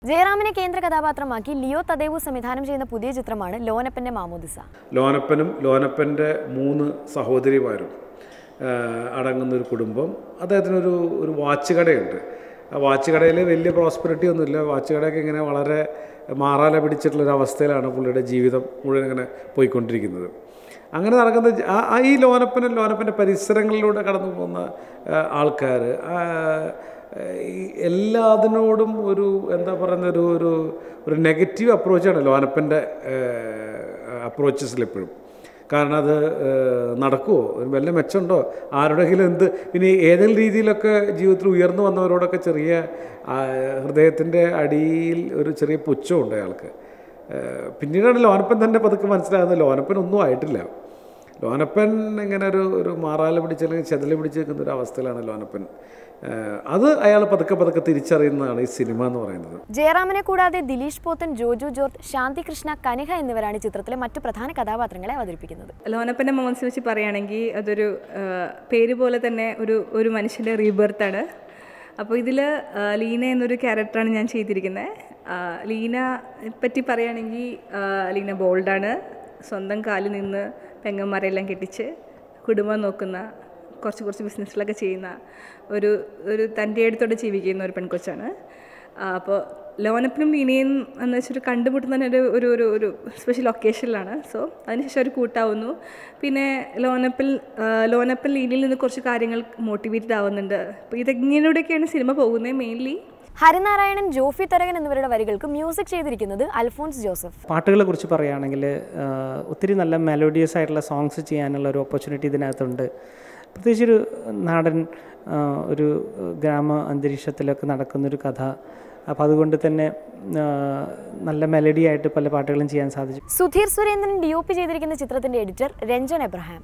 ജയറാമിനെ കേന്ദ്ര കഥാപാത്രമാക്കി ലിയോ തദേവു സംവിധാനം ചെയ്യുന്ന പുതിയ ചിത്രമാണ് ലോനപ്പന്റെ മാമോദിസ. ലോനപ്പനും ലോനപ്പൻ്റെ 3 സഹോദരിമാരും അടങ്ങുന്ന ഒരു കുടുംബം. അദ്ദേഹത്തിനൊരു വാച്ച് കടയുണ്ട്. ആ വാച്ച് കടയിൽ വലിയ പ്രോസ്പെറിറ്റി ഒന്നുമില്ല. വാച്ച് കടയൊക്കെ ഇങ്ങനെ വളരെ മാറാല പിടിച്ചിട്ടുള്ളൊരവസ്ഥയിലാണ് പുള്ളിയുടെ ജീവിതം മുഴുവൻ ഇങ്ങനെ പോയിക്കൊണ്ടിരിക്കുന്നത്. അങ്ങനെ നടക്കുന്ന ഈ ലോനപ്പൻ്റെ പരിസരങ്ങളിലൂടെ കടന്നു പോകുന്ന ആൾക്കാർ എല്ലാത്തിനോടും എന്താ പറയുന്ന ഒരു നെഗറ്റീവ് അപ്രോച്ചാണ് ലോനപ്പൻ്റെ അപ്രോച്ചസിൽ എപ്പോഴും. കാരണം അത് നടക്കുമോ, വല്ല മെച്ചമുണ്ടോ, ആരുടെയെങ്കിലും ഇനി ഏതെങ്കിലും രീതിയിലൊക്കെ ജീവിതത്തിൽ ഉയർന്നു വന്നവരോടൊക്കെ ചെറിയ ഹൃദയത്തിൻ്റെ അടിയിൽ ഒരു ചെറിയ പുച്ഛമുണ്ട് അയാൾക്ക്. പിന്നീടാണ് ലോനപ്പൻ തന്നെ പതുക്കെ മനസ്സിലാകുന്നത് ലോനപ്പൻ ഒന്നും ആയിട്ടില്ല. ലോനപ്പൻ ഇങ്ങനെ ഒരു മാറാല പിടിച്ച് അല്ലെങ്കിൽ ചെതല് പിടിച്ച് നിൽക്കുന്ന ഒരു അവസ്ഥയിലാണ് ലോനപ്പൻ. അത് അയാൾ പതുക്കെ തിരിച്ചറിയുന്നതാണ് ഈ സിനിമ എന്ന് പറയുന്നത്. ജയറാമിനെ കൂടാതെ ദിലീഷ് പോത്തൻ, ജോജു ജോർജ്, ശാന്തി കൃഷ്ണ, കനിഹ എന്നിവരാണ് ചിത്രത്തിലെ മറ്റു പ്രധാന കഥാപാത്രങ്ങളെ അവതരിപ്പിക്കുന്നത്. ലോനപ്പൻ്റെ മൊമെന്റ്സ് വെച്ച് പറയുകയാണെങ്കിൽ അതൊരു പേര് പോലെ തന്നെ ഒരു മനുഷ്യൻ്റെ റീബർത്താണ്. അപ്പോൾ ഇതിൽ ലീന എന്നൊരു ക്യാരക്ടറാണ് ഞാൻ ചെയ്തിരിക്കുന്നത്. ലീന പറ്റി പറയുകയാണെങ്കിൽ ലീന ബോൾഡാണ്. സ്വന്തം കാലിൽ നിന്ന് പെങ്ങന്മാരെല്ലാം കെട്ടിച്ച് കുടുംബം നോക്കുന്ന, കുറച്ച് ബിസിനസ്സിലൊക്കെ ചെയ്യുന്ന ഒരു തൻ്റെ അടുത്തോടെ ജീവിക്കുന്ന ഒരു പെൺകൊച്ചാണ്. അപ്പോൾ ലോനപ്പനും ലീനയും എന്ന് വെച്ചൊരു കണ്ടുമുട്ടുന്ന തന്നെ ഒരു സ്പെഷ്യൽ ഒക്കേഷനിലാണ്. സോ അതിനുശേഷം അവർ കൂട്ടാവുന്നു. പിന്നെ ലോനപ്പൻ ലീനയിൽ നിന്ന് കുറച്ച് കാര്യങ്ങൾ മോട്ടിവേറ്റഡ് ആവുന്നുണ്ട്. അപ്പോൾ ഇതെങ്ങനെയൊക്കെയാണ് സിനിമ പോകുന്നത്. മെയിൻലി ഹരിനാരായണൻ, ജോഫി തരകൻ എന്നിവരുടെ വരികൾക്ക് മ്യൂസിക് ചെയ്തിരിക്കുന്നത് അൽഫോൺസ് ജോസഫ്. പാട്ടുകളെ കുറിച്ച് പറയുകയാണെങ്കിൽ ഒത്തിരി നല്ല മെലോഡിയസ് ആയിട്ടുള്ള സോങ്സ് ചെയ്യാനുള്ള ഒരു ഓപ്പർച്യൂണിറ്റി ഇതിനകത്തുണ്ട്. പ്രത്യേകിച്ചൊരു നാടൻ ഒരു ഗ്രാമ അന്തരീക്ഷത്തിലൊക്കെ നടക്കുന്നൊരു കഥ. അപ്പോൾ അതുകൊണ്ട് തന്നെ നല്ല മെലഡി ആയിട്ട് പല പാട്ടുകളും ചെയ്യാൻ സാധിച്ചു. സുധീർ സുരേന്ദ്രൻ DOP ചെയ്തിരിക്കുന്ന ചിത്രത്തിന്റെ എഡിറ്റർ രഞ്ജൻ എബ്രഹാം.